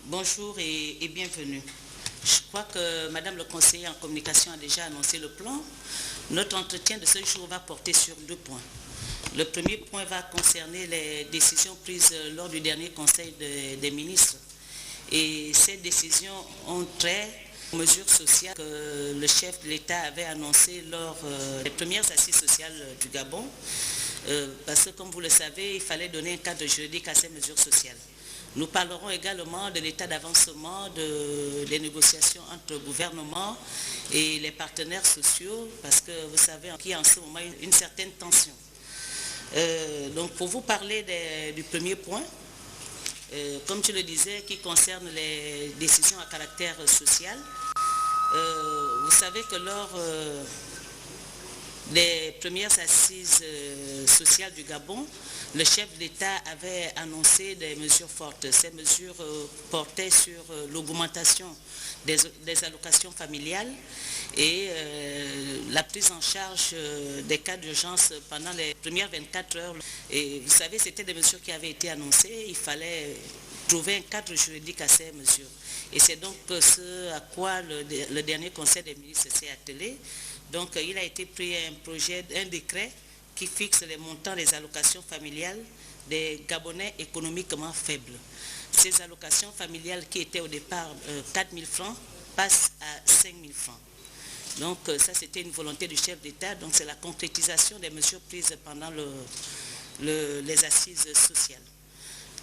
Bonjour et bienvenue. Je crois que Madame le conseiller en communication a déjà annoncé le plan. Notre entretien de ce jour va porter sur 2 points. Le premier point va concerner les décisions prises lors du dernier Conseil des ministres. Et ces décisions ont trait aux mesures sociales que le chef de l'État avait annoncées lors des premières assises sociales du Gabon. Parce que, comme vous le savez, il fallait donner un cadre juridique à ces mesures sociales. Nous parlerons également de l'état d'avancement des négociations entre le gouvernement et les partenaires sociaux, parce que vous savez qu'il y a en ce moment une certaine tension. Donc pour vous parler du premier point, comme je le disais, qui concerne les décisions à caractère social, vous savez que lors des premières assises sociales du Gabon, le chef de l'État avait annoncé des mesures fortes. Ces mesures portaient sur l'augmentation des allocations familiales et la prise en charge des cas d'urgence pendant les premières 24 heures. Et vous savez, c'était des mesures qui avaient été annoncées. Il fallait trouver un cadre juridique à ces mesures. Et c'est donc ce à quoi le dernier Conseil des ministres s'est attelé. Donc, il a été pris un décret qui fixe les montants des allocations familiales des Gabonais économiquement faibles. Ces allocations familiales qui étaient au départ 4 000 francs passent à 5 000 francs. Donc, ça, c'était une volonté du chef d'État. Donc, c'est la concrétisation des mesures prises pendant les assises sociales.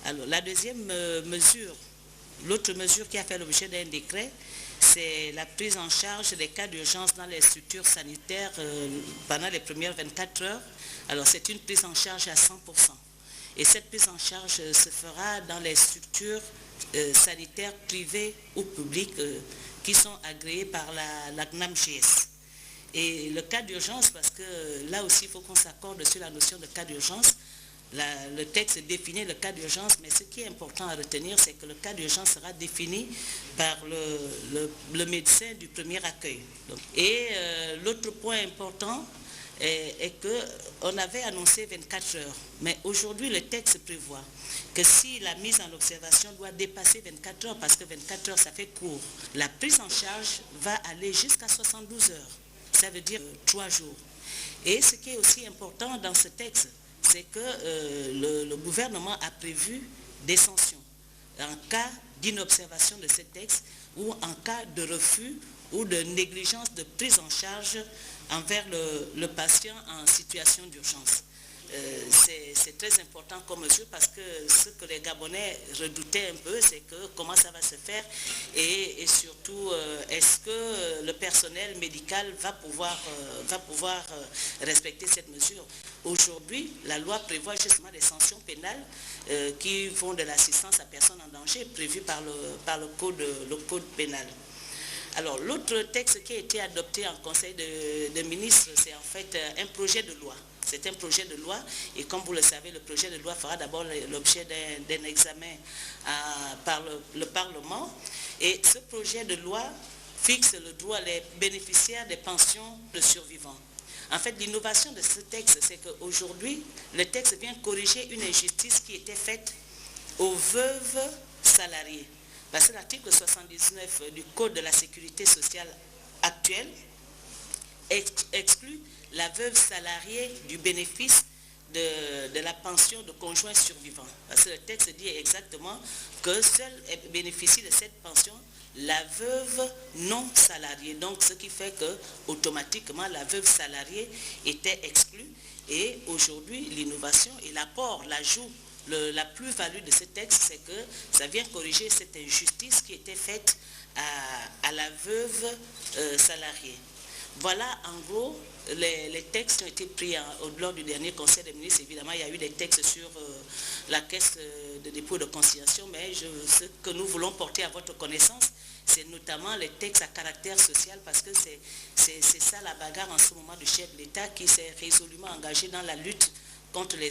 Alors, la deuxième mesure, l'autre mesure qui a fait l'objet d'un décret, c'est la prise en charge des cas d'urgence dans les structures sanitaires pendant les premières 24 heures. Alors, c'est une prise en charge à 100%. Et cette prise en charge se fera dans les structures sanitaires privées ou publiques qui sont agréées par la CNAMGS. Et le cas d'urgence, parce que là aussi, il faut qu'on s'accorde sur la notion de cas d'urgence. Le texte définit le cas d'urgence, mais ce qui est important à retenir, c'est que le cas d'urgence sera défini par le médecin du premier accueil. Et l'autre point important est qu'on avait annoncé 24 heures, mais aujourd'hui le texte prévoit que si la mise en observation doit dépasser 24 heures, parce que 24 heures ça fait court, la prise en charge va aller jusqu'à 72 heures, ça veut dire 3 jours. Et ce qui est aussi important dans ce texte, c'est que le gouvernement a prévu des sanctions en cas d'inobservation de ce texte ou en cas de refus ou de négligence de prise en charge envers le patient en situation d'urgence. C'est très important comme mesure parce que ce que les Gabonais redoutaient un peu, c'est que comment ça va se faire et surtout est-ce que le personnel médical va pouvoir respecter cette mesure. Aujourd'hui, la loi prévoit justement des sanctions pénales qui vont de l'assistance à personne en danger prévue par le code pénal. Alors, l'autre texte qui a été adopté en Conseil de ministres, c'est en fait un projet de loi. C'est un projet de loi et comme vous le savez, le projet de loi fera d'abord l'objet d'un examen par le Parlement. Et ce projet de loi fixe le droit des bénéficiaires des pensions de survivants. En fait, l'innovation de ce texte, c'est qu'aujourd'hui, le texte vient corriger une injustice qui était faite aux veuves salariées. Parce que l'article 79 du Code de la sécurité sociale actuel exclut la veuve salariée du bénéfice de la pension de conjoint survivant. Parce que le texte dit exactement que seule bénéficie de cette pension la veuve non salariée. Donc, ce qui fait que automatiquement la veuve salariée était exclue. Et aujourd'hui, l'innovation et l'apport, l'ajout, la plus-value de ce texte, c'est que ça vient corriger cette injustice qui était faite à la veuve salariée. Voilà en gros les textes qui ont été pris lors du dernier Conseil des ministres. Évidemment, il y a eu des textes sur la caisse de dépôt de conciliation, mais ce que nous voulons porter à votre connaissance, c'est notamment les textes à caractère social, parce que c'est ça la bagarre en ce moment du chef de l'État qui s'est résolument engagé dans la lutte contre les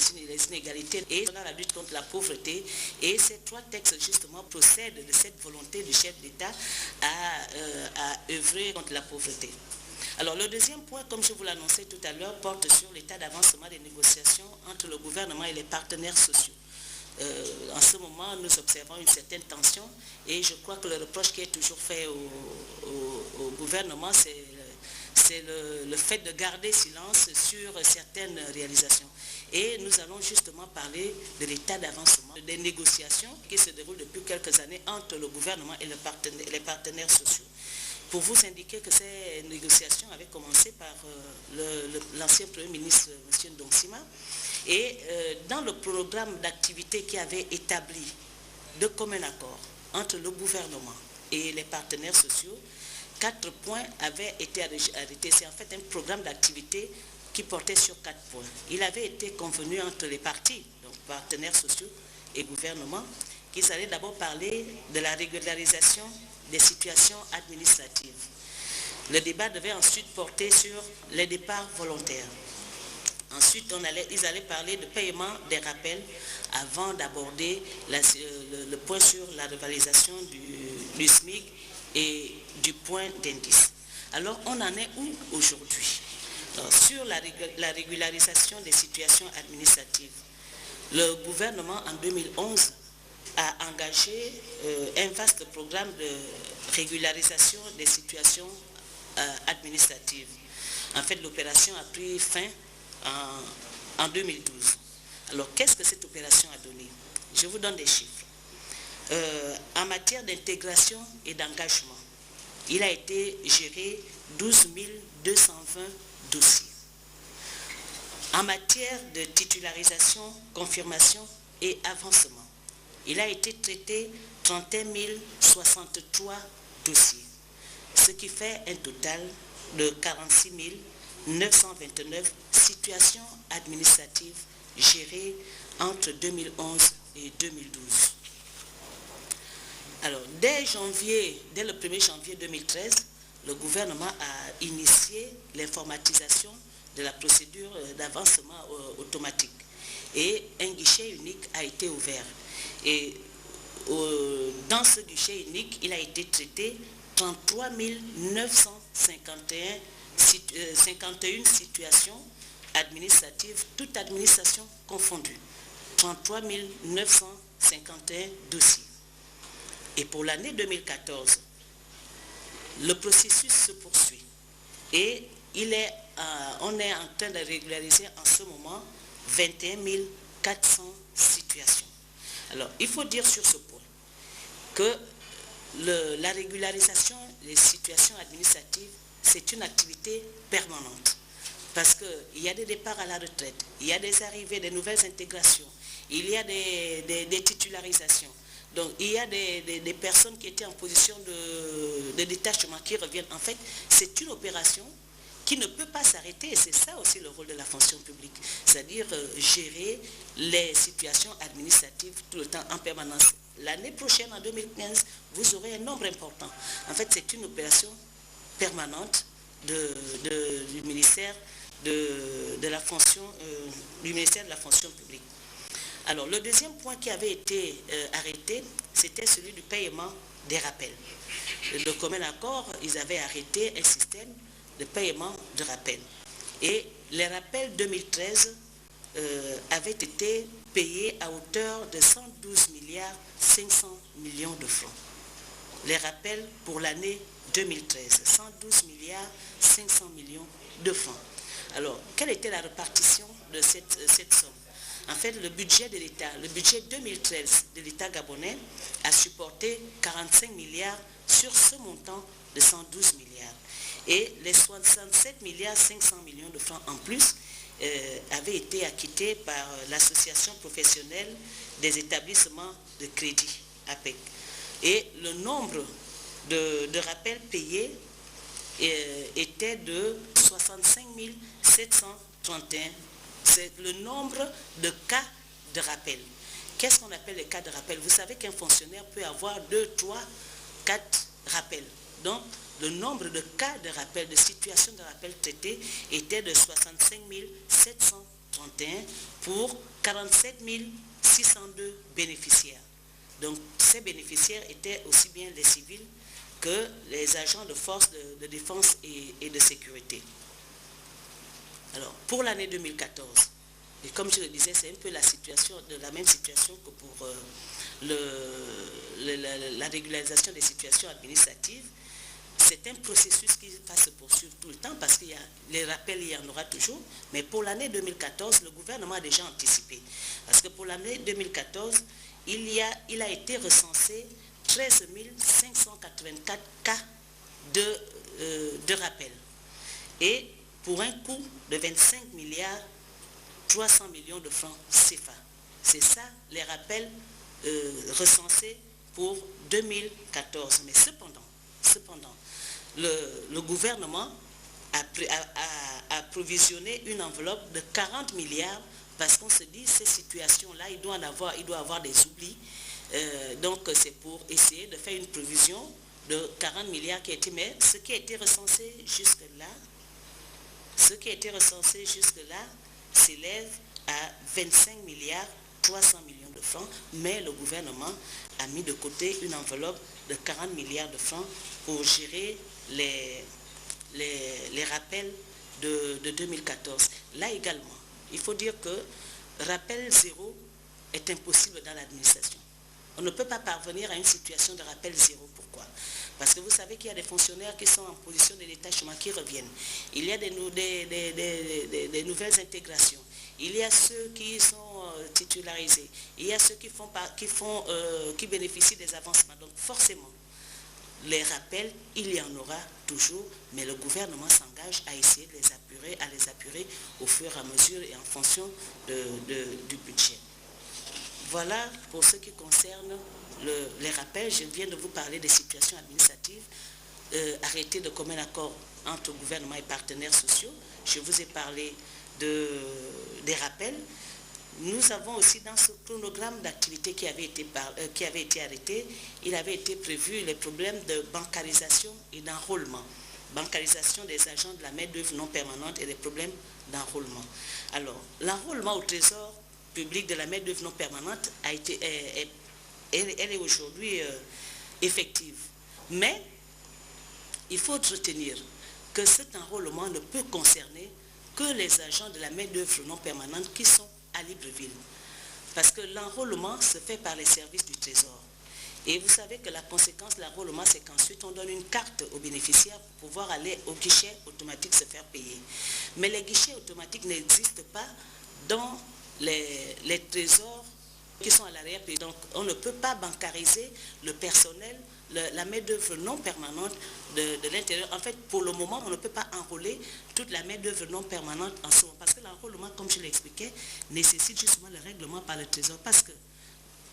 inégalités et dans la lutte contre la pauvreté. Et ces 3 textes, justement, procèdent de cette volonté du chef d'État à œuvrer contre la pauvreté. Alors, le deuxième point, comme je vous l'annonçais tout à l'heure, porte sur l'état d'avancement des négociations entre le gouvernement et les partenaires sociaux. En ce moment, nous observons une certaine tension et je crois que le reproche qui est toujours fait au gouvernement, c'est le fait de garder silence sur certaines réalisations. Et nous allons justement parler de l'état d'avancement, des négociations qui se déroulent depuis quelques années entre le gouvernement et les partenaires sociaux. Pour vous indiquer que ces négociations avaient commencé par l'ancien Premier ministre, M. Ndongsima, et dans le programme d'activité qui avait établi de commun accord entre le gouvernement et les partenaires sociaux, 4 points avaient été arrêtés. C'est en fait un programme d'activité qui portait sur 4 points. Il avait été convenu entre les partis, donc partenaires sociaux et gouvernement, qu'ils allaient d'abord parler de la régularisation des situations administratives. Le débat devait ensuite porter sur les départs volontaires. Ensuite, ils allaient parler de paiement des rappels avant d'aborder le point sur la revalorisation du SMIC et du point d'indice. Alors, on en est où aujourd'hui? Sur la régularisation des situations administratives, le gouvernement en 2011 a engagé un vaste programme de régularisation des situations administratives. En fait, l'opération a pris fin en 2012. Alors, qu'est-ce que cette opération a donné? Je vous donne des chiffres. En matière d'intégration et d'engagement, il a été géré 12 220 dossiers. En matière de titularisation, confirmation et avancement, il a été traité 31 063 dossiers, ce qui fait un total de 46 929 situations administratives gérées entre 2011 et 2012. Alors, dès le 1er janvier 2013, le gouvernement a initié l'informatisation de la procédure d'avancement automatique et un guichet unique a été ouvert. Et dans ce guichet unique, il a été traité 33 951 situations administratives, toutes administrations confondues. 33 951 dossiers. Et pour l'année 2014, le processus se poursuit. Et on est en train de régulariser en ce moment 21 400 situations. Alors, il faut dire sur ce point que la régularisation des situations administratives, c'est une activité permanente. Parce qu'il y a des départs à la retraite, il y a des arrivées, des nouvelles intégrations, il y a des titularisations. Donc, il y a des personnes qui étaient en position de détachement qui reviennent. En fait, c'est une opération qui ne peut pas s'arrêter. Et c'est ça aussi le rôle de la fonction publique. C'est-à-dire gérer les situations administratives tout le temps en permanence. L'année prochaine, en 2015, vous aurez un nombre important. En fait, c'est une opération permanente du ministère de la fonction publique. Alors, le deuxième point qui avait été arrêté, c'était celui du paiement des rappels. De commun accord, ils avaient arrêté un système de paiement de rappels. Et les rappels 2013 avaient été payés à hauteur de 112 milliards 500 millions de francs. Les rappels pour l'année 2013, 112 milliards 500 millions de francs. Alors, quelle était la répartition de cette somme? En fait, le budget de l'État, le budget 2013 de l'État gabonais a supporté 45 milliards sur ce montant de 112 milliards. Et les 67 milliards 500 millions de francs en plus avaient été acquittés par l'association professionnelle des établissements de crédit, APEC. Et le nombre de rappels payés était de 65 731. C'est le nombre de cas de rappel. Qu'est-ce qu'on appelle les cas de rappel? Vous savez qu'un fonctionnaire peut avoir 2, 3, 4 rappels. Donc, le nombre de cas de rappel, de situations de rappel traitées était de 65 731 pour 47 602 bénéficiaires. Donc, ces bénéficiaires étaient aussi bien les civils que les agents de forces de défense et de sécurité. Alors, pour l'année 2014, Et comme je le disais, c'est un peu la même situation que pour la régularisation des situations administratives. C'est un processus qui va se poursuivre tout le temps parce qu'il y a les rappels, il y en aura toujours. Mais pour l'année 2014, le gouvernement a déjà anticipé. Parce que pour l'année 2014, il a été recensé 13 584 cas de rappels. Et pour un coût de 25 milliards 300 millions de francs CFA. C'est ça les rappels recensés pour 2014. Mais cependant, le gouvernement a provisionné une enveloppe de 40 milliards parce qu'on se dit ces situations-là, il doit avoir des oublis. Donc c'est pour essayer de faire une provision de 40 milliards qui a été, mais ce qui a été recensé jusque-là, s'élève à 25 milliards 300 millions de francs, mais le gouvernement a mis de côté une enveloppe de 40 milliards de francs pour gérer les rappels de 2014. Là également, il faut dire que rappel zéro est impossible dans l'administration. On ne peut pas parvenir à une situation de rappel zéro. Pourquoi? Parce que vous savez qu'il y a des fonctionnaires qui sont en position de détachement qui reviennent. Il y a des nouvelles intégrations. Il y a ceux qui sont titularisés. Il y a ceux qui bénéficient des avancements. Donc forcément, les rappels, il y en aura toujours, mais le gouvernement s'engage à essayer de les apurer au fur et à mesure et en fonction du budget. Voilà pour ce qui concerne les rappels. Je viens de vous parler des situations administratives arrêtées de commun accord entre gouvernement et partenaires sociaux. Je vous ai parlé des rappels. Nous avons aussi dans ce chronogramme d'activité qui avait été arrêté, il avait été prévu les problèmes de bancarisation et d'enrôlement. Bancarisation des agents de la main-d'œuvre non permanente et les problèmes d'enrôlement. Alors, l'enrôlement au trésor public de la main-d'œuvre non permanente elle est aujourd'hui effective. Mais il faut retenir que cet enrôlement ne peut concerner que les agents de la main-d'œuvre non permanente qui sont à Libreville. Parce que l'enrôlement se fait par les services du Trésor. Et vous savez que la conséquence de l'enrôlement, c'est qu'ensuite on donne une carte aux bénéficiaires pour pouvoir aller au guichet automatique se faire payer. Mais les guichets automatiques n'existent pas dans les trésors qui sont à l'arrière-pays. Donc on ne peut pas bancariser le personnel, la main-d'œuvre non permanente de l'intérieur. En fait, pour le moment, on ne peut pas enrôler toute la main-d'œuvre non permanente en ce moment. Parce que l'enrôlement, comme je l'expliquais, nécessite justement le règlement par le Trésor. Parce que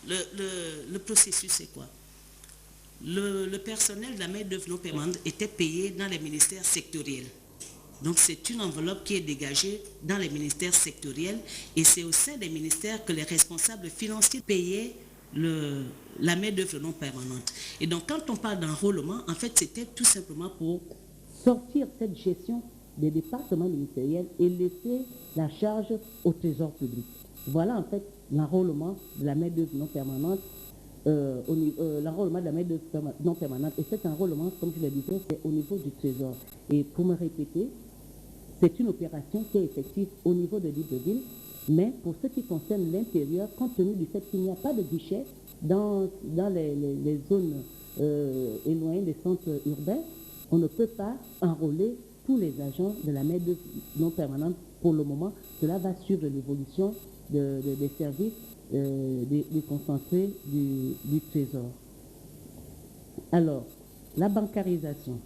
le processus, c'est quoi? Le personnel de la main-d'œuvre non permanente était payé dans les ministères sectoriels. Donc c'est une enveloppe qui est dégagée dans les ministères sectoriels et c'est au sein des ministères que les responsables financiers payaient la main-d'œuvre non permanente. Et donc quand on parle d'enrôlement, en fait c'était tout simplement pour sortir cette gestion des départements ministériels et laisser la charge au trésor public. Voilà en fait l'enrôlement de la main-d'œuvre non permanente. L'enrôlement de la main-d'œuvre non permanente. Et cet enrôlement, comme je le disais, c'est au niveau du trésor. Et pour me répéter, c'est une opération qui est effective au niveau de Libreville, mais pour ce qui concerne l'intérieur, compte tenu du fait qu'il n'y a pas de guichet dans les zones éloignées des centres urbains, on ne peut pas enrôler tous les agents de la main-d'œuvre non permanente pour le moment. Cela va suivre l'évolution des services des concentrés du Trésor. Alors, la bancarisation.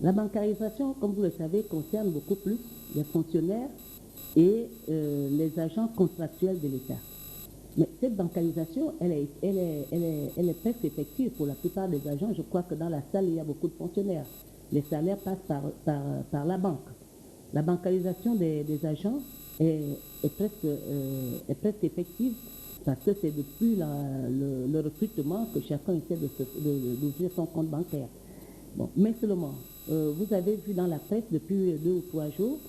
La bancarisation, comme vous le savez, concerne beaucoup plus les fonctionnaires et les agents contractuels de l'État. Mais cette bancarisation, elle est presque effective pour la plupart des agents. Je crois que dans la salle, il y a beaucoup de fonctionnaires. Les salaires passent par la banque. La bancarisation des agents est presque effective parce que c'est depuis le recrutement que chacun essaie d'ouvrir son compte bancaire. Bon, mais seulement, vous avez vu dans la presse depuis 2 ou 3 jours,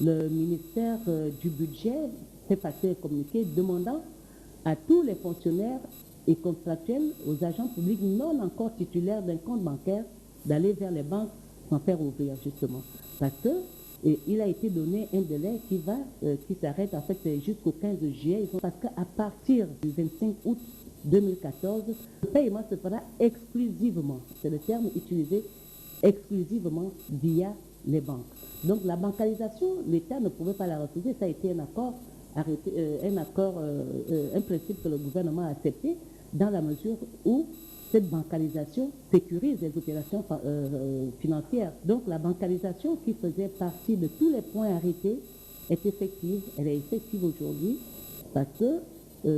le ministère du budget fait passer un communiqué demandant à tous les fonctionnaires et contractuels, aux agents publics non encore titulaires d'un compte bancaire, d'aller vers les banques sans faire ouvrir justement. Parce que Et il a été donné un délai qui s'arrête en fait jusqu'au 15 juillet, parce qu'à partir du 25 août 2014, le paiement se fera exclusivement, c'est le terme utilisé, exclusivement via les banques. Donc la bancarisation, l'État ne pouvait pas la refuser, ça a été un accord arrêté, un principe que le gouvernement a accepté dans la mesure où cette bancarisation sécurise les opérations financières. Donc la bancarisation qui faisait partie de tous les points arrêtés est effective. Elle est effective aujourd'hui parce que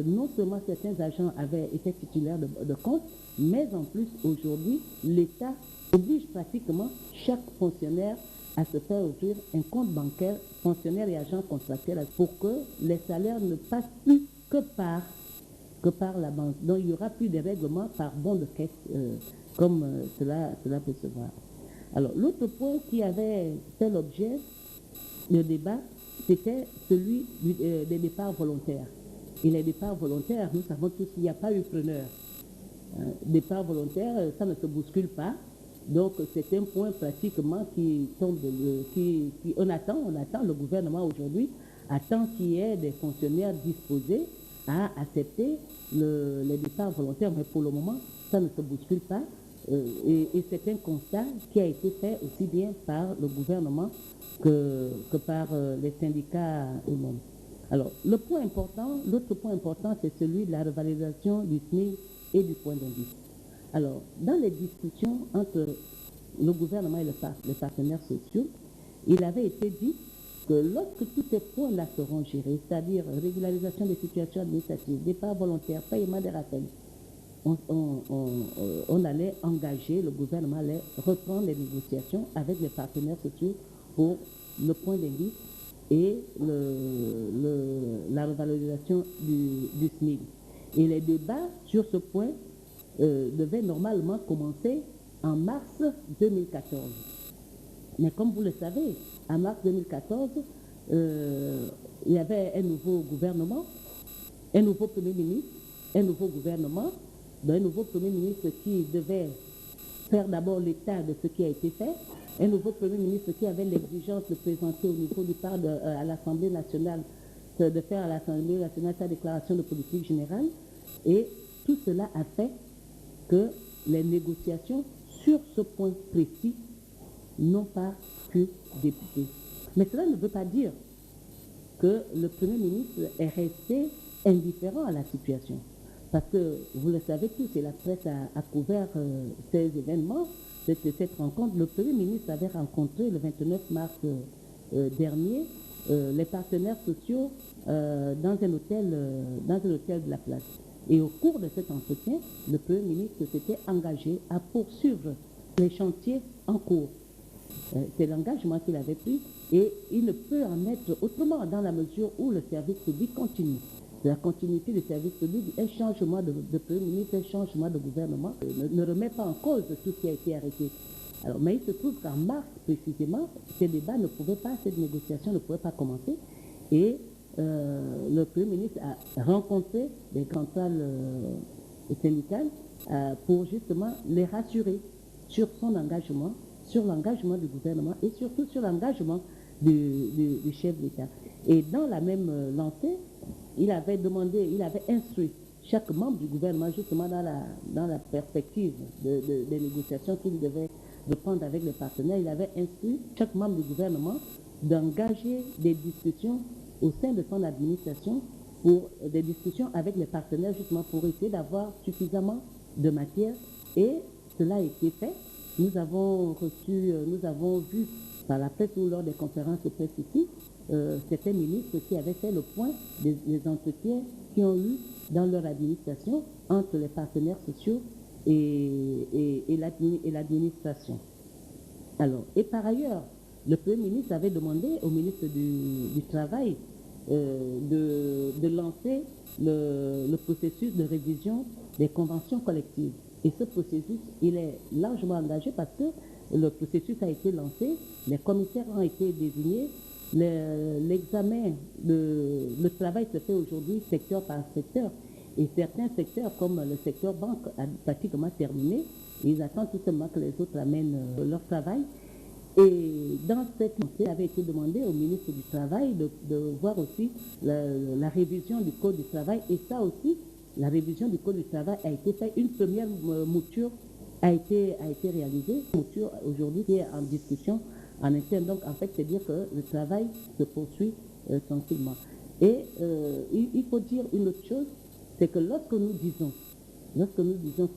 non seulement certains agents avaient été titulaires de comptes, mais en plus aujourd'hui, l'État oblige pratiquement chaque fonctionnaire à se faire ouvrir un compte bancaire, fonctionnaire et agent contractuel, pour que les salaires ne passent plus que par la banque. Donc il n'y aura plus de règlements par bon de caisse, comme cela peut se voir. Alors l'autre point qui avait fait l'objet de débat, c'était celui des départs volontaires. Et les départs volontaires, nous savons tous qu'il n'y a pas eu preneur. Départ volontaire, ça ne se bouscule pas. Donc c'est un point pratiquement qui tombe, on attend, le gouvernement aujourd'hui attend qu'il y ait des fonctionnaires disposés à accepter les départs volontaires, mais pour le moment, ça ne se bouscule pas. Et c'est un constat qui a été fait aussi bien par le gouvernement que par les syndicats eux-mêmes. Alors, l'autre point important, c'est celui de la revalorisation du SMIC et du point d'indice. Alors, dans les discussions entre le gouvernement et les partenaires sociaux, il avait été dit que lorsque tous ces points-là seront gérés, c'est-à-dire régularisation des situations administratives, départ volontaire, paiement des rappels, on allait engager, le gouvernement allait reprendre les négociations avec les partenaires sociaux pour le point d'indice et la revalorisation du SMIC. Et les débats sur ce point devaient normalement commencer en mars 2014. Mais comme vous le savez, en mars 2014, il y avait un nouveau gouvernement, un nouveau Premier ministre, un nouveau gouvernement, un nouveau Premier ministre qui devait faire d'abord l'état de ce qui a été fait, un nouveau Premier ministre qui avait l'exigence de présenter au niveau du à l'Assemblée nationale, de faire à l'Assemblée nationale sa déclaration de politique générale, et tout cela a fait que les négociations sur ce point précis n'ont pas pu débuter. Mais cela ne veut pas dire que le Premier ministre est resté indifférent à la situation. Parce que, vous le savez tous, et la presse a couvert ces événements, cette rencontre. Le Premier ministre avait rencontré le 29 mars dernier les partenaires sociaux dans un hôtel de la place. Et au cours de cet entretien, le Premier ministre s'était engagé à poursuivre les chantiers en cours. C'est l'engagement qu'il avait pris et il ne peut en être autrement dans la mesure où le service public continue. La continuité du service public, un changement de Premier ministre, un changement de gouvernement ne remet pas en cause tout ce qui a été arrêté. Alors, mais il se trouve qu'en mars précisément, ces débats ne pouvaient pas, cette négociation ne pouvait pas commencer et le Premier ministre a rencontré les centrales syndicales pour justement les rassurer sur son engagement, sur l'engagement du gouvernement et surtout sur l'engagement du chef d'État. Et dans la même lancée, il avait instruit chaque membre du gouvernement, justement dans la perspective des négociations qu'il devait reprendre avec les partenaires, il avait instruit chaque membre du gouvernement d'engager des discussions au sein de son administration, des discussions avec les partenaires, justement pour essayer d'avoir suffisamment de matière. Et cela a été fait. Nous avons vu par la presse ou lors des conférences de presse ici, certains ministres qui avaient fait le point des entretiens qui ont eu dans leur administration entre les partenaires sociaux et l'administration. Alors, et par ailleurs, le Premier ministre avait demandé au ministre du Travail de lancer le processus de révision des conventions collectives. Et ce processus, il est largement engagé parce que le processus a été lancé, les commissaires ont été désignés, l'examen, le travail se fait aujourd'hui secteur par secteur. Et certains secteurs, comme le secteur banque, a pratiquement terminé. Ils attendent tout simplement que les autres amènent leur travail. Et dans cette montée, il avait été demandé au ministre du Travail de voir aussi la révision du Code du travail. Et ça aussi, la révision du Code du travail a été faite. Une première mouture a été réalisée. Une mouture aujourd'hui qui est en discussion en interne. Donc en fait, c'est dire que le travail se poursuit tranquillement. Et il faut dire une autre chose, c'est que lorsque nous disons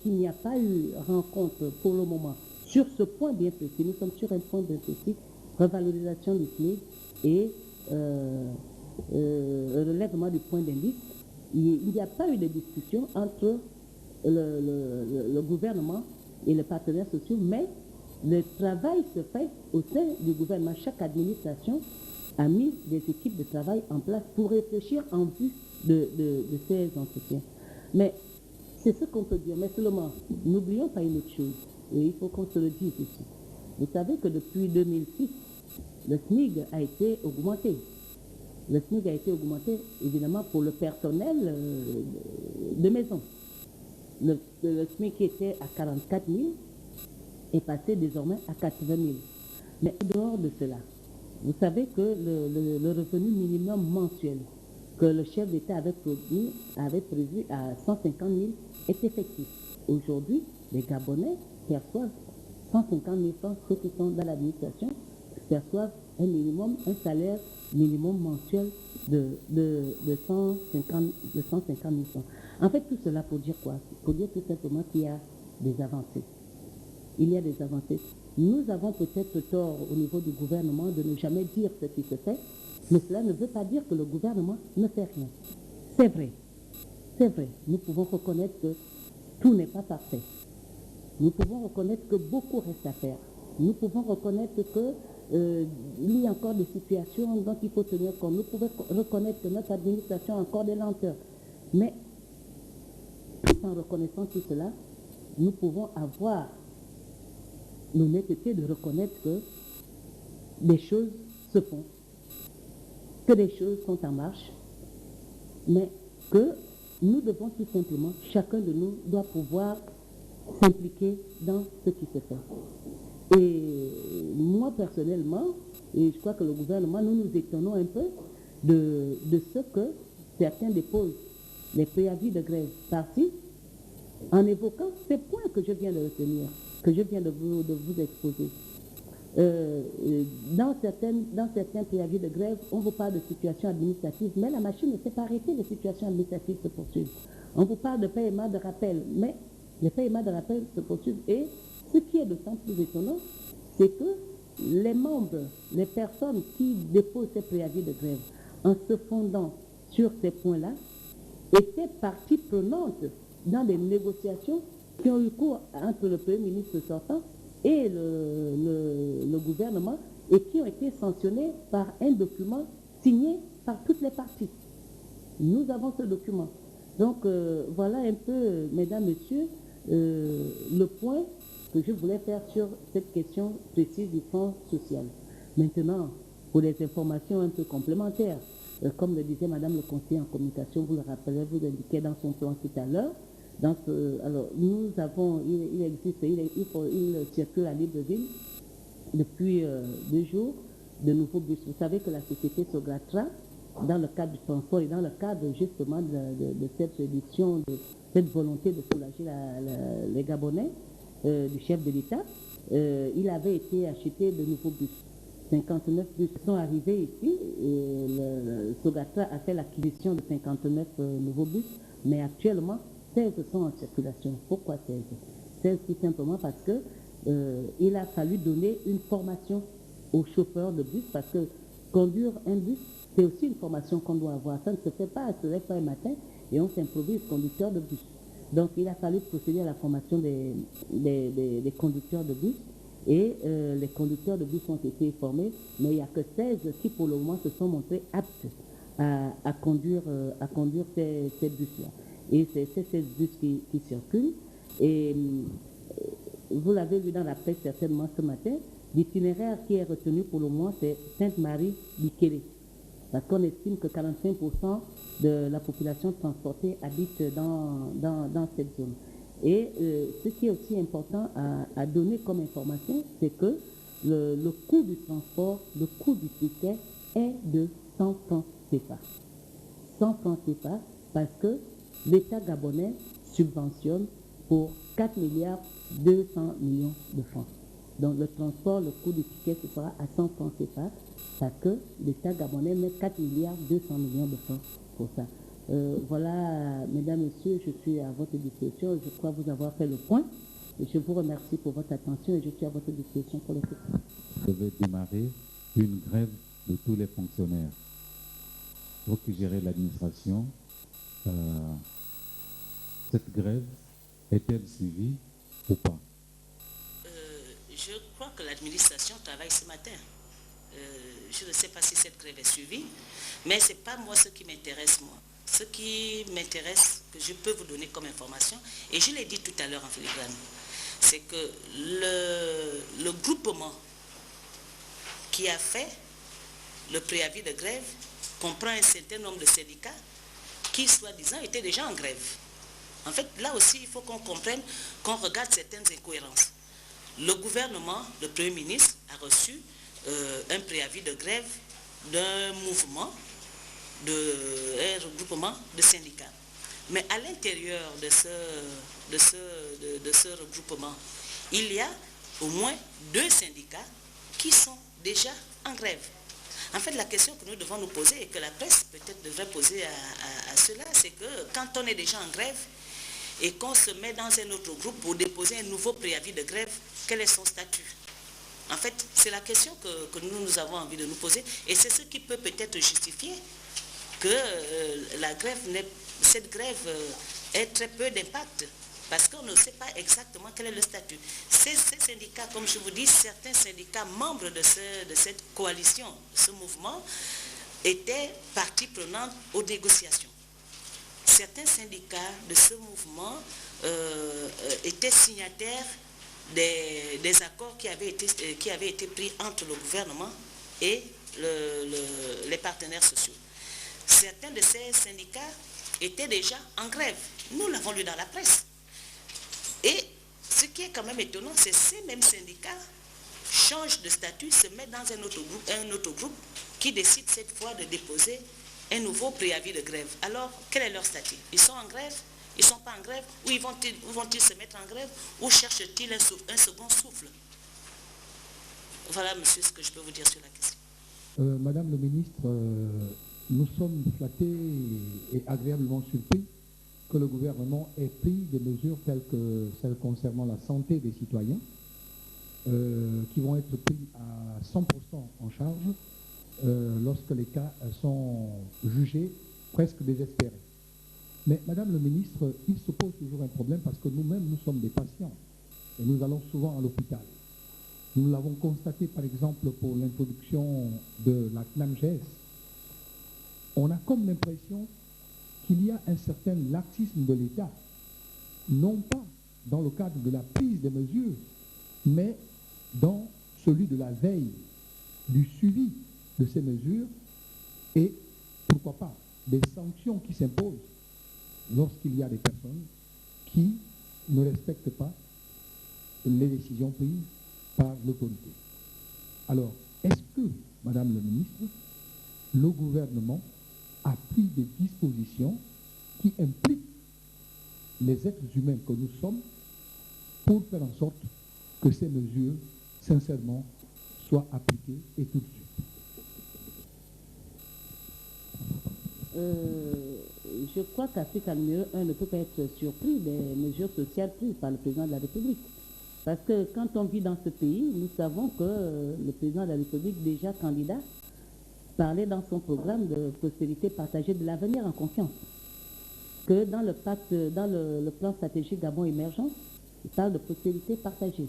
qu'il n'y a pas eu rencontre pour le moment sur ce point bien précis, nous sommes sur un point bien précis, revalorisation du SMIC et relèvement du point d'indice, il n'y a pas eu de discussion entre le gouvernement et les partenaires sociaux, mais le travail se fait au sein du gouvernement. Chaque administration a mis des équipes de travail en place pour réfléchir en vue de ces entretiens. Mais c'est ce qu'on peut dire. Mais seulement, n'oublions pas une autre chose, et il faut qu'on se le dise ici. Vous savez que depuis 2006, le SMIC a été augmenté. Le SMIC a été augmenté, évidemment, pour le personnel de maison. Le SMIC qui était à 44 000 est passé désormais à 80 000. Mais en dehors de cela, vous savez que le revenu minimum mensuel que le chef d'État avait prévu à 150 000 est effectif. Aujourd'hui, les Gabonais perçoivent 150 000 francs, ceux qui sont dans l'administration perçoivent un salaire minimum mensuel de 150 000 francs. En fait, tout cela pour dire quoi? Pour dire tout simplement qu'il y a des avancées. Il y a des avancées. Nous avons peut-être tort au niveau du gouvernement de ne jamais dire ce qui se fait, mais cela ne veut pas dire que le gouvernement ne fait rien. C'est vrai. C'est vrai. Nous pouvons reconnaître que tout n'est pas parfait. Nous pouvons reconnaître que beaucoup reste à faire. Nous pouvons reconnaître qu'il y a encore des situations dont il faut tenir compte. Nous pouvons reconnaître que notre administration a encore des lenteurs. Mais tout en reconnaissant tout cela, nous pouvons avoir l'honnêteté de reconnaître que des choses se font, que des choses sont en marche, mais que nous devons tout simplement, chacun de nous doit pouvoir s'impliquer dans ce qui se fait. Et moi personnellement, et je crois que le gouvernement, nous nous étonnons un peu de ce que certains déposent les préavis de grève par-ci, en évoquant ces points que je viens de retenir, que je viens de vous exposer. Dans certains préavis de grève, on vous parle de situation administrative, mais la machine ne s'est pas arrêtée, les situations administratives se poursuivent. On vous parle de paiement de rappel, mais les paiements de rappel se poursuivent. Et ce qui est d'autant plus étonnant, c'est que les membres, les personnes qui déposent ces préavis de grève, en se fondant sur ces points-là, étaient partie prenante dans des négociations qui ont eu cours entre le Premier ministre sortant et le gouvernement et qui ont été sanctionnés par un document signé par toutes les parties. Nous avons ce document. Donc voilà un peu, mesdames, messieurs, le point que je voulais faire sur cette question précise du fonds social. Maintenant, pour les informations un peu complémentaires, comme le disait Madame le conseiller en communication, vous le rappelez, vous l'indiquez dans son plan tout à l'heure. Alors, nous avons, il circule à Libreville depuis 2 jours de nouveaux bus. Vous savez que la société Sogratra, dans le cadre du transport et dans le cadre justement de cette réduction, de cette volonté de soulager les Gabonais du chef de l'État, il avait été acheté de nouveaux bus. 59 bus sont arrivés ici. Le Sogratra a fait l'acquisition de 59 nouveaux bus, mais actuellement, 16 sont en circulation. Pourquoi 16? 16 tout simplement parce que il a fallu donner une formation aux chauffeurs de bus, parce que conduire un bus, c'est aussi une formation qu'on doit avoir. Ça ne se fait pas à se lève pas un matin et on s'improvise conducteur de bus. Donc il a fallu procéder à la formation des conducteurs de bus et les conducteurs de bus ont été formés, mais il n'y a que 16 qui pour le moment se sont montrés aptes à conduire ces bus-là. Et c'est ces 16 bus qui circulent. Et vous l'avez vu dans la presse certainement ce matin, l'itinéraire qui est retenu pour le moment, c'est Sainte-Marie-Bikélé. Parce qu'on estime que 45% de la population transportée habite dans cette zone. Et ce qui est aussi important à donner comme information, c'est que le coût du transport, le coût du ticket est de 100 francs CFA. 100 francs CFA parce que l'État gabonais subventionne pour 4 milliards 200 millions de francs. Donc le transport, le coût du ticket se fera à 100 francs CFA parce que l'État gabonais met 4 milliards 200 millions de francs pour ça. Voilà, mesdames, messieurs, je suis à votre disposition. Je crois vous avoir fait le point. Et je vous remercie pour votre attention et je suis à votre disposition pour les questions. Je vais démarrer une grève de tous les fonctionnaires. Vous qui gérez l'administration, cette grève est-elle suivie ou pas? Je crois que l'administration travaille ce matin. Je ne sais pas si cette grève est suivie, mais ce n'est pas moi ce qui m'intéresse, moi. Ce qui m'intéresse, que je peux vous donner comme information, et je l'ai dit tout à l'heure en filigrane, c'est que le groupement qui a fait le préavis de grève comprend un certain nombre de syndicats qui, soi-disant, étaient déjà en grève. En fait, là aussi, il faut qu'on comprenne, qu'on regarde certaines incohérences. Le gouvernement, le Premier ministre, a reçu un préavis de grève d'un mouvement, un regroupement de syndicats. Mais à l'intérieur de ce regroupement, il y a au moins 2 syndicats qui sont déjà en grève. En fait, la question que nous devons nous poser et que la presse peut-être devrait poser à cela, c'est que quand on est déjà en grève et qu'on se met dans un autre groupe pour déposer un nouveau préavis de grève, quel est son statut? En fait, c'est la question que nous avons envie de nous poser et c'est ce qui peut peut-être justifier que cette grève ait très peu d'impact parce qu'on ne sait pas exactement quel est le statut. Ces syndicats, comme je vous dis, certains syndicats membres de cette coalition, de ce mouvement, étaient partie prenante aux négociations. Certains syndicats de ce mouvement étaient signataires des accords qui avaient été pris entre le gouvernement et les partenaires sociaux. Certains de ces syndicats étaient déjà en grève. Nous l'avons lu dans la presse. Et ce qui est quand même étonnant, c'est que ces mêmes syndicats changent de statut, se mettent dans un autre groupe qui décide cette fois de déposer un nouveau préavis de grève. Alors, quel est leur statut? Ils sont en grève? Ils ne sont pas en grève? Ou vont-ils se mettre en grève? Ou cherchent-ils un second souffle? Voilà, monsieur, ce que je peux vous dire sur la question. Madame le ministre, nous sommes flattés et agréablement surpris que le gouvernement ait pris des mesures telles que celles concernant la santé des citoyens, qui vont être pris à 100% en charge lorsque les cas sont jugés presque désespérés. Mais Madame le ministre, il se pose toujours un problème parce que nous-mêmes, nous sommes des patients et nous allons souvent à l'hôpital. Nous l'avons constaté par exemple pour l'introduction de la CNAMGES. On a comme l'impression qu'il y a un certain laxisme de l'État, non pas dans le cadre de la prise des mesures, mais dans celui de la veille, du suivi de ces mesures et, pourquoi pas, des sanctions qui s'imposent lorsqu'il y a des personnes qui ne respectent pas les décisions prises par l'autorité. Alors, est-ce que, Madame le ministre, le gouvernement a pris des dispositions qui impliquent les êtres humains que nous sommes pour faire en sorte que ces mesures, sincèrement, soient appliquées et tout de suite? Je crois qu'Afrique numéro 1 ne peut pas être surpris des mesures sociales prises par le président de la République. Parce que quand on vit dans ce pays, nous savons que le président de la République, déjà candidat, parlait dans son programme de prospérité partagée, de l'avenir en confiance. Que dans le plan stratégique Gabon émergent, il parle de prospérité partagée.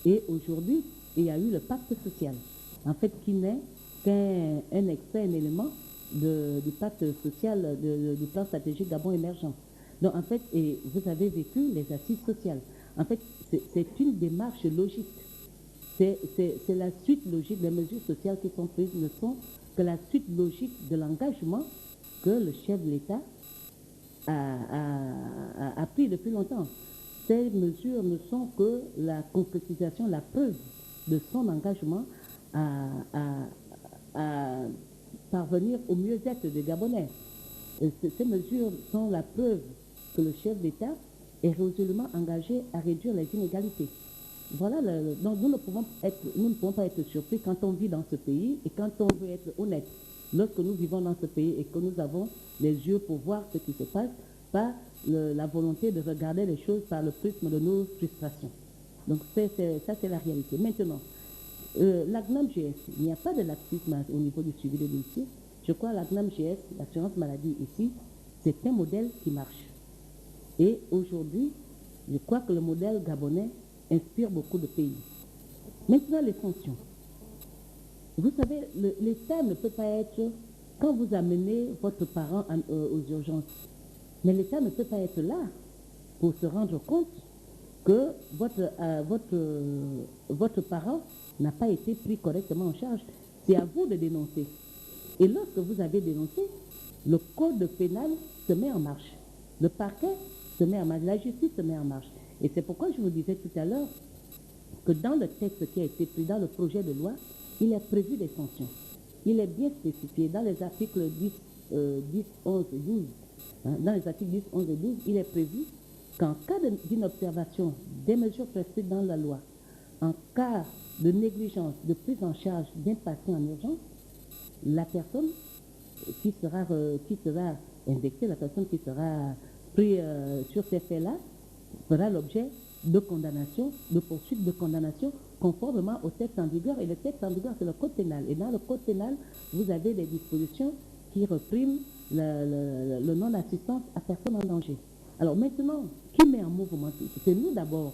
Et aujourd'hui, il y a eu le pacte social, en fait, qui n'est qu'un extrait, un élément du pacte social, du plan stratégique Gabon émergent. Donc, en fait, et vous avez vécu les assises sociales. En fait, c'est une démarche logique. C'est la suite logique des mesures sociales qui sont prises, ne sont que la suite logique de l'engagement que le chef de l'État a pris depuis longtemps. Ces mesures ne sont que la concrétisation, la preuve de son engagement à parvenir au mieux-être des Gabonais. Ces mesures sont la preuve que le chef d'État est résolument engagé à réduire les inégalités. Voilà, donc nous ne pouvons pas être surpris quand on vit dans ce pays et quand on veut être honnête. Lorsque nous vivons dans ce pays et que nous avons les yeux pour voir ce qui se passe, pas la volonté de regarder les choses par le prisme de nos frustrations. Donc ça, c'est la réalité. Maintenant, l'ACNAM-GS, il n'y a pas de laxisme au niveau du suivi des dossiers. Je crois que l'ACNAM-GS, l'assurance maladie ici, c'est un modèle qui marche. Et aujourd'hui, je crois que le modèle gabonais inspire beaucoup de pays. Maintenant, les fonctions. Vous savez, l'État ne peut pas être, quand vous amenez votre parent aux urgences, mais l'État ne peut pas être là pour se rendre compte que votre parent n'a pas été pris correctement en charge. C'est à vous de dénoncer. Et lorsque vous avez dénoncé, le code pénal se met en marche. Le parquet se met en marche. La justice se met en marche. Et c'est pourquoi je vous disais tout à l'heure que dans le texte qui a été pris, dans le projet de loi, il est prévu des sanctions. Il est bien spécifié dans les articles 10, 11 et 12. Dans les articles 10, 11 et 12, il est prévu qu'en cas d'inobservation des mesures prescrites dans la loi, en cas de négligence, de prise en charge d'un patient en urgence, la personne qui sera indexée, la personne qui sera prise sur ces faits-là, fera l'objet de condamnation, de poursuite de condamnation, conformément au texte en vigueur. Et le texte en vigueur, c'est le code pénal. Et dans le code pénal, vous avez des dispositions qui repriment le non-assistance à personne en danger. Alors maintenant, qui met en mouvement tout ça? C'est nous d'abord.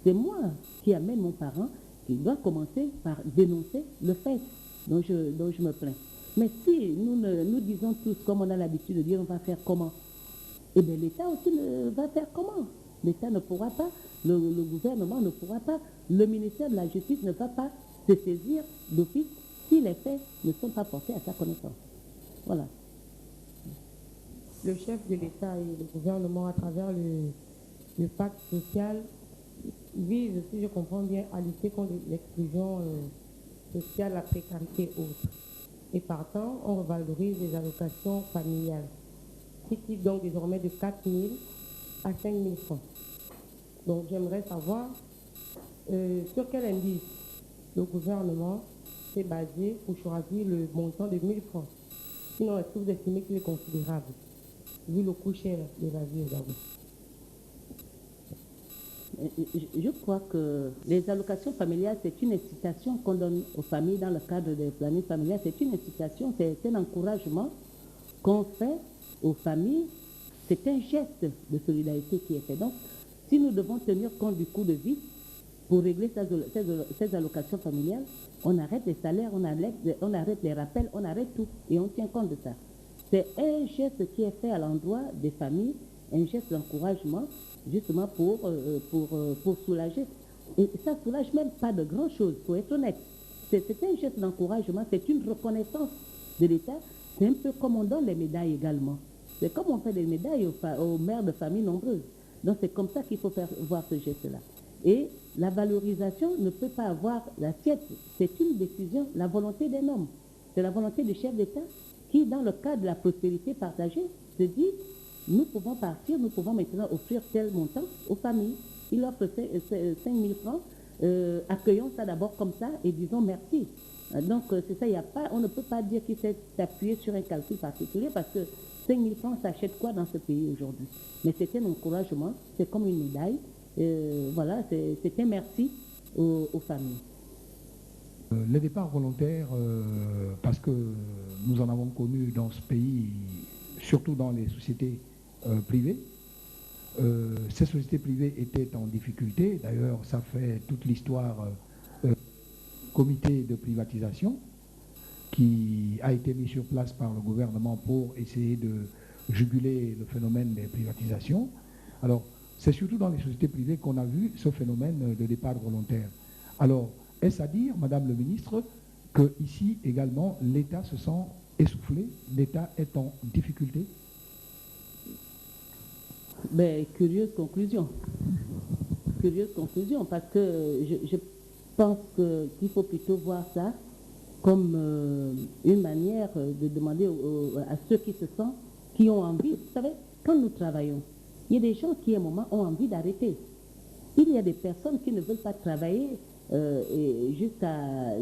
C'est moi qui amène mon parent, qui doit commencer par dénoncer le fait dont je me plains. Mais si nous disons tous, comme on a l'habitude de dire, on va faire comment? Eh bien, l'État aussi va faire comment? L'État ne pourra pas, le gouvernement ne pourra pas, le ministère de la Justice ne va pas se saisir d'office si les faits ne sont pas portés à sa connaissance. Voilà. Le chef de l'État et le gouvernement, à travers le pacte social, vise, si je comprends bien, à lutter contre l'exclusion sociale, la précarité haute. Et partant, on revalorise les allocations familiales, qui quittent donc désormais de 4 000 à 5 000 francs. Donc j'aimerais savoir sur quel indice le gouvernement s'est basé pour choisir le montant de 1 000 francs. Sinon, est-ce que vous estimez qu'il est considérable, vu le coût cher de la vie au Gabon? Je crois que les allocations familiales, c'est une incitation qu'on donne aux familles dans le cadre des plannings familiales. C'est une incitation, c'est un encouragement qu'on fait aux familles. C'est un geste de solidarité qui est fait. Donc, si nous devons tenir compte du coût de vie pour régler ces allocations familiales, on arrête les salaires, on arrête les rappels, on arrête tout et on tient compte de ça. C'est un geste qui est fait à l'endroit des familles, un geste d'encouragement, justement pour soulager. Et ça ne soulage même pas de grand-chose, pour être honnête. C'est un geste d'encouragement, c'est une reconnaissance de l'État. C'est un peu comme on donne les médailles également. C'est comme on fait des médailles aux mères de familles nombreuses. Donc c'est comme ça qu'il faut voir ce geste-là. Et la valorisation ne peut pas avoir l'assiette. C'est une décision, la volonté d'un homme. C'est la volonté du chef d'État qui, dans le cadre de la prospérité partagée, se dit, nous pouvons partir, nous pouvons maintenant offrir tel montant aux familles. Il offre 5 000 francs. Accueillons ça d'abord comme ça et disons merci. Donc c'est ça, on ne peut pas dire qu'il s'est appuyé sur un calcul particulier parce que 5 000 francs s'achètent quoi dans ce pays aujourd'hui? Mais c'est un encouragement, c'est comme une médaille. Voilà, c'est un merci aux familles. Le départ volontaire, parce que nous en avons connu dans ce pays, surtout dans les sociétés privées. Ces sociétés privées étaient en difficulté. D'ailleurs, ça fait toute l'histoire comité de privatisation qui a été mis sur place par le gouvernement pour essayer de juguler le phénomène des privatisations. Alors, c'est surtout dans les sociétés privées qu'on a vu ce phénomène de départ volontaire. Alors, est-ce à dire, Madame le ministre, qu'ici également, l'État se sent essoufflé, l'État est en difficulté? Ben, curieuse conclusion, parce que pense qu'il faut plutôt voir ça comme une manière de demander à ceux qui se sentent, qui ont envie. Vous savez, quand nous travaillons, il y a des gens qui, à un moment, ont envie d'arrêter. Il y a des personnes qui ne veulent pas travailler jusqu'à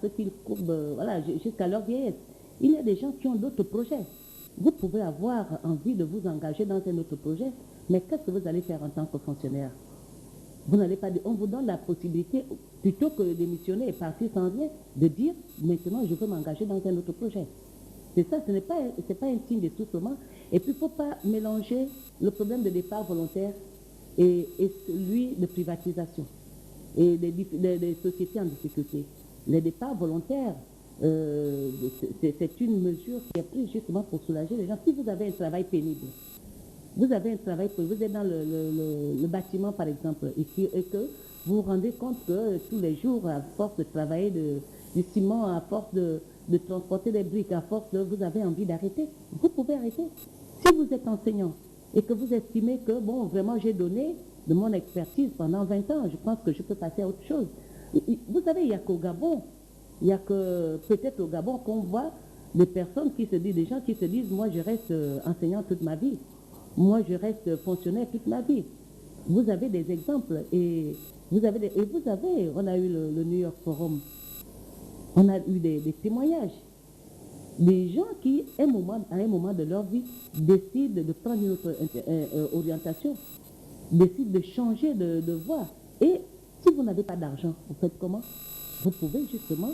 ce qu'ils courbent, voilà, jusqu'à leur vieillesse. Il y a des gens qui ont d'autres projets. Vous pouvez avoir envie de vous engager dans un autre projet, mais qu'est-ce que vous allez faire en tant que fonctionnaire? Vous n'allez pas dire, on vous donne la possibilité, plutôt que de démissionner et partir sans rien, de dire, maintenant je veux m'engager dans un autre projet. C'est ça, ce n'est pas un signe d'essoufflement. Et puis il ne faut pas mélanger le problème de départ volontaire et celui de privatisation et des sociétés en difficulté. Les départs volontaires, c'est une mesure qui est prise justement pour soulager les gens. Si vous avez un travail pénible, vous avez un travail, vous êtes dans le bâtiment par exemple, et que vous vous rendez compte que tous les jours, à force de travailler du ciment, à force de transporter des briques, à force de, vous avez envie d'arrêter, vous pouvez arrêter. Si vous êtes enseignant et que vous estimez que, bon, vraiment j'ai donné de mon expertise pendant 20 ans, je pense que je peux passer à autre chose. Vous savez, il n'y a qu'au Gabon, il n'y a que peut-être au Gabon qu'on voit des personnes qui se disent, des gens qui se disent, moi je reste enseignant toute ma vie. Moi, je reste fonctionnaire toute ma vie. Vous avez des exemples et on a eu le New York Forum. On a eu des témoignages. Des gens qui, à un moment de leur vie, décident de prendre une autre orientation, décident de changer de voie. Et si vous n'avez pas d'argent, vous faites comment? Vous pouvez justement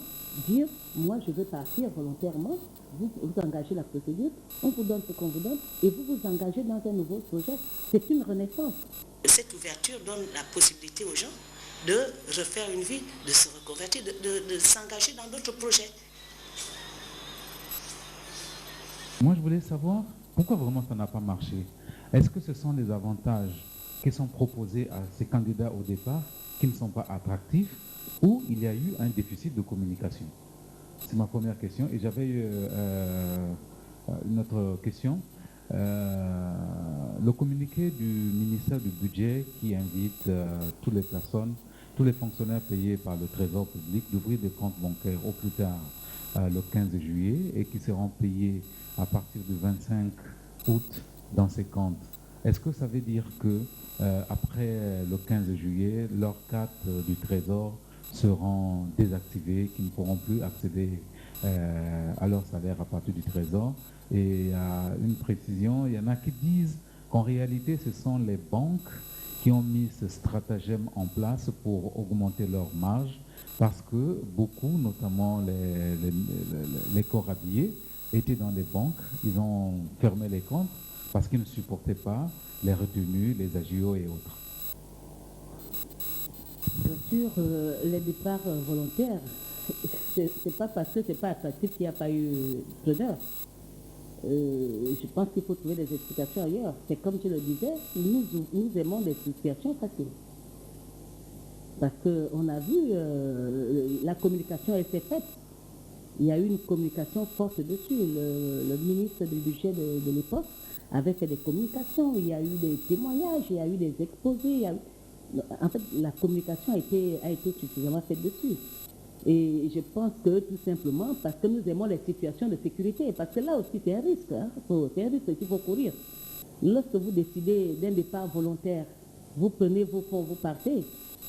dire, moi je veux partir volontairement, vous engagez la procédure, on vous donne ce qu'on vous donne, et vous vous engagez dans un nouveau projet. C'est une renaissance. Cette ouverture donne la possibilité aux gens de refaire une vie, de se reconvertir, de s'engager dans d'autres projets. Moi, je voulais savoir pourquoi vraiment ça n'a pas marché. Est-ce que ce sont les avantages qui sont proposés à ces candidats au départ qui ne sont pas attractifs, ou il y a eu un déficit de communication? C'est ma première question. Et j'avais eu une autre question. Le communiqué du ministère du Budget qui invite toutes les personnes, tous les fonctionnaires payés par le Trésor public d'ouvrir des comptes bancaires au plus tard le 15 juillet et qui seront payés à partir du 25 août dans ces comptes. Est-ce que ça veut dire que après le 15 juillet, leurs cartes du Trésor seront désactivées, qui ne pourront plus accéder à leur salaire à partir du Trésor? Et une précision, il y en a qui disent qu'en réalité, ce sont les banques qui ont mis ce stratagème en place pour augmenter leur marge, parce que beaucoup, notamment les corps habillés, étaient dans les banques, ils ont fermé les comptes parce qu'ils ne supportaient pas les retenues, les agios et autres. Bien sûr, les départs volontaires, c'est pas parce que c'est pas attractif qu'il n'y a pas eu preneur. Je pense qu'il faut trouver des explications ailleurs. C'est comme je le disais, nous aimons des situations faciles. Parce qu'on a vu, la communication elle s'est faite. Il y a eu une communication forte dessus. Le ministre du budget de l'époque avait fait des communications, il y a eu des témoignages, il y a eu des exposés. En fait, la communication a été suffisamment faite dessus. Et je pense que tout simplement parce que nous aimons les situations de sécurité, parce que là aussi c'est un risque, hein, c'est un risque qu'il faut courir. Lorsque vous décidez d'un départ volontaire, vous prenez vos fonds, vous partez,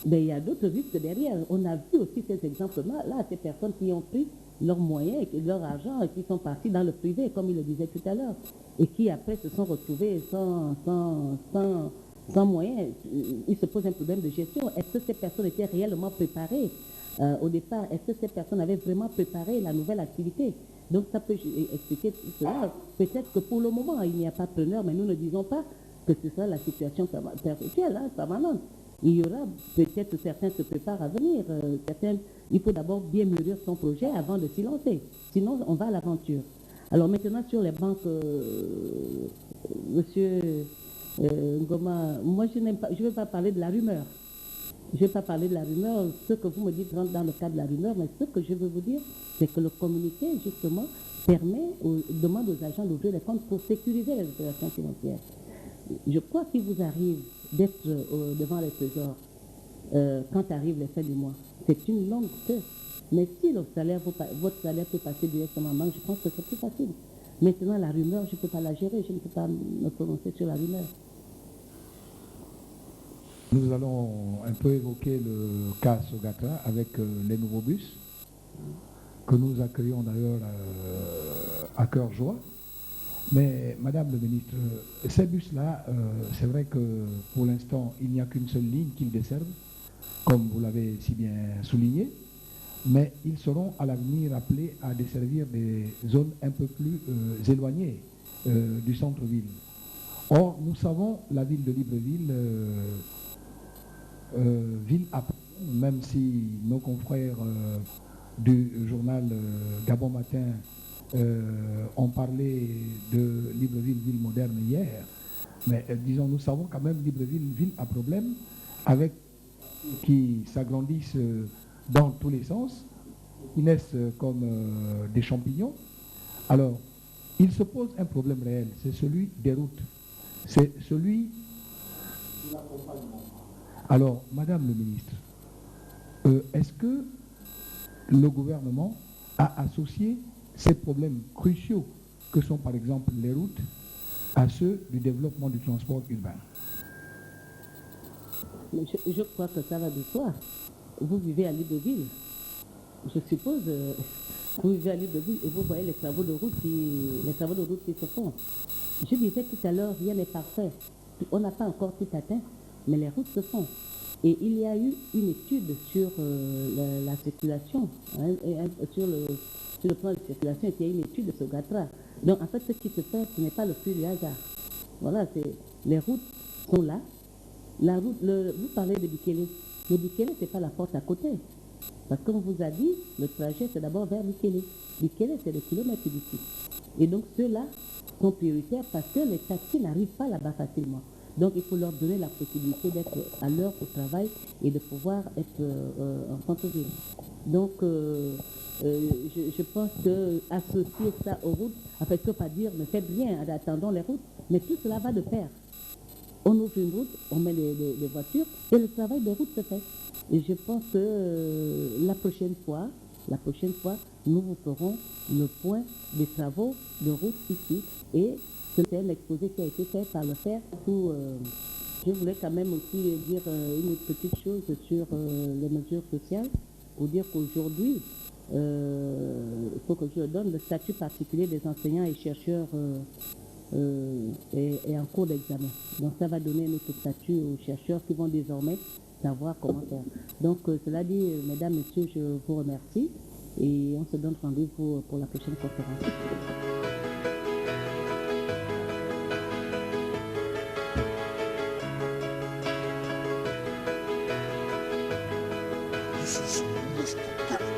mais il y a d'autres risques derrière. On a vu aussi ces exemples-là, ces personnes qui ont pris leurs moyens, leur argent, et qui sont partis dans le privé, comme il le disait tout à l'heure, et qui après se sont retrouvés sans moyens. Il se pose un problème de gestion. Est-ce que ces personnes étaient réellement préparées au départ? Est-ce que ces personnes avaient vraiment préparé la nouvelle activité? Donc ça peut expliquer tout cela. Peut-être que pour le moment, il n'y a pas de preneur, mais nous ne disons pas que ce sera la situation perpétuelle, permanente. Il y aura peut-être certains se préparent à venir. Il faut d'abord bien mûrir son projet avant de s'y lancer. Sinon, on va à l'aventure. Alors maintenant, sur les banques, monsieur Ngoma, moi je ne veux pas parler de la rumeur. Je ne vais pas parler de la rumeur. Ce que vous me dites rentre dans le cadre de la rumeur, mais ce que je veux vous dire, c'est que le communiqué, justement, demande aux agents d'ouvrir les comptes pour sécuriser les opérations financières. Je crois qu'il vous arrive d'être devant les trésors quand arrivent les fins du mois. C'est une longue queue. Mais si votre salaire peut passer directement en banque, je pense que c'est plus facile. Maintenant, la rumeur, je ne peux pas la gérer, je ne peux pas me prononcer sur la rumeur. Nous allons un peu évoquer le cas Sogatra avec les nouveaux bus que nous accueillons d'ailleurs à cœur joie. Mais Madame le ministre, ces bus-là, c'est vrai que pour l'instant, il n'y a qu'une seule ligne qu'ils desservent, comme vous l'avez si bien souligné, mais ils seront à l'avenir appelés à desservir des zones un peu plus éloignées du centre-ville. Or, nous savons, la ville de Libreville, ville à part, même si nos confrères du journal Gabon Matin ont parlé de Libreville, ville moderne hier, mais disons, nous savons quand même Libreville, ville à problème, avec qui s'agrandissent dans tous les sens, qui naissent comme des champignons. Alors, il se pose un problème réel, c'est celui des routes, c'est celui de l'accompagnement. Alors, Madame le ministre, est-ce que le gouvernement a associé ces problèmes cruciaux que sont par exemple les routes à ceux du développement du transport urbain? Je crois que ça va de soi. Vous vivez à Libreville, je suppose, vous vivez à Libreville et vous voyez les travaux de route qui se font. Je disais tout à l'heure, rien n'est parfait. On n'a pas encore tout atteint, mais les routes se font. Et il y a eu une étude sur la circulation, sur le plan de circulation, il y a une étude de Sogatra. Donc en fait, ce qui se fait, ce n'est pas le fruit du hasard. Voilà, les routes sont là. La route, vous parlez de Bikele. Mais Bikele, ce n'est pas la porte à côté. Parce que comme on vous a dit, le trajet, c'est d'abord vers Bikele. Bikele, c'est le kilomètre d'ici. Et donc ceux-là sont prioritaires parce que les taxis n'arrivent pas là-bas facilement. Donc il faut leur donner la possibilité d'être à l'heure au travail et de pouvoir être en centre-ville. Donc je pense qu'associer ça aux routes, en fait, je ne peux pas dire, mais faites bien, attendons les routes, mais tout cela va de pair. On ouvre une route, on met les voitures et le travail de route se fait. Et je pense que la prochaine fois, nous vous ferons le point des travaux de route ici. Et c'est un exposé qui a été fait par le FER. Je voulais quand même aussi dire une petite chose sur les mesures sociales, pour dire qu'aujourd'hui, il faut que je donne le statut particulier des enseignants et chercheurs est en cours d'examen. Donc ça va donner notre statut aux chercheurs qui vont désormais savoir comment faire. Donc cela dit, mesdames, messieurs, je vous remercie et on se donne rendez-vous pour la prochaine conférence. This is Mr.